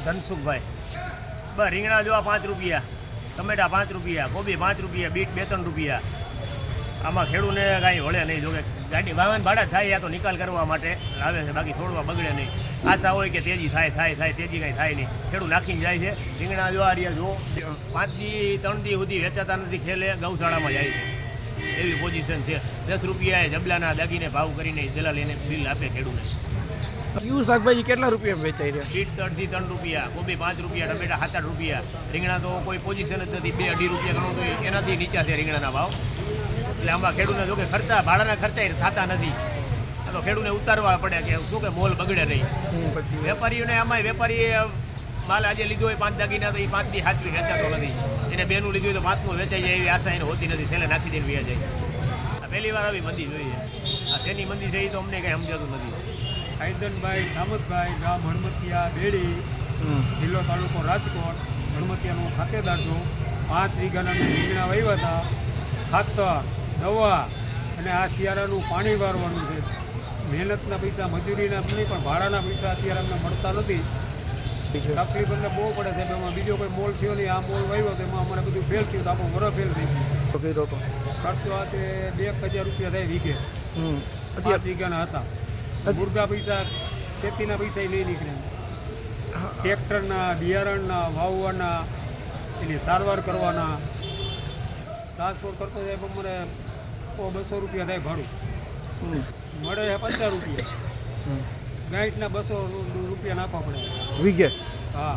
ધનસુખભાઈ બસ રીંગણા જોવા 5 રૂપિયા, ટમેટા 5 રૂપિયા, કોબી 5 રૂપિયા, બીટ 2-3 રૂપિયા. આમાં ખેડૂને કાંઈ વળે નહીં. જોકે ગાડી વાહન ભાડા થાય યા તો નિકાલ કરવા માટે આવે છે, બાકી છોડવા બગડે નહીં. આશા હોય કે તેજી થાય, તેજી કાંઈ થાય નહીં. ખેડૂત નાખીને જાય છે. રીંગણા જો આ રહ્યા જો 5 દી 3 દી સુધી વેચાતા નથી, ખેલે ગૌશાળામાં જાય છે. એવી પોઝિશન છે. 10 રૂપિયા જબલાના દાગીને ભાવ કરીને દલાલ એને બિલ આપે ખેડૂને. કયું શાકભાજી કેટલા રૂપિયા વેચાઈ રહ્યા? બીટ 3 રૂપિયા, કોબી 5 રૂપિયા, ટમેટા 7-8 રૂપિયા. રીંગણા તો કોઈ પોઝિશન જ નથી. 2-2.5 રૂપિયા ગણો તો એનાથી નીચા છે રીંગણાના ભાવ. એટલે આમાં ખેડૂતને જો કે ખર્ચા ભાડાના ખર્ચા થતા નથી. તો ખેડૂતને ઉતારવા પડે કે શું કે મોલ બગડે નહીં. વેપારીઓને આમાં વેપારી માલ આજે લીધો હોય 5 દાગીના તો એ 5 દી સાચવી વેચાતો નથી. એને 2નું લીધું હોય તો 5નું વેચાઈ જાય એવી આશા એને હોતી નથી. છેલ્લે નાખી દઈને વ્યા જાય. આ પહેલી વાર આવી મંદી જોઈએ. આ શેની મંદી છે એ તો અમને કંઈ સમજાતું નથી. આયદનભાઈ સામતભાઈ, ગામ હણમતિયા બેડી, જિલ્લો તાલુકો રાજકોટ. હણમતિયાનો ખાતેદાર છું. 5 વીઘાના મેં રીંગણા વાવ્યા હતા. ખાતર, દવા અને આ શિયાળાનું પાણી વારવાનું છે. મહેનતના પૈસા, મજૂરીના નહીં, પણ ભાડાના પૈસા અત્યારે અમને મળતા નથી. તકલીફ એટલે બહુ પડે છે. એમાં બીજો કોઈ મોલ થયો નહીં. આ મોલ વાવ્યો તો એમાં અમારે બધું ફેલ થયું તો આપણું વરસ ફેલ થઈ ગયું. ખર્ચો આ તે 1000 રૂપિયા થાય વીઘે. 5 વીઘાના હતા. મુર્ગા પૈસા, ખેતીના પૈસા નહીં નીકળે. ટ્રેક્ટરના, બિયારણના, વાવવાના, એની સારવાર કરવાના, ટ્રાન્સપોર્ટ કરતો જાય પણ મને 200 રૂપિયા થાય ભાડું. મળે છે 50 રૂપિયા. ગાંઠના 200 રૂપિયા નાખવા પડે વીઘે. હા.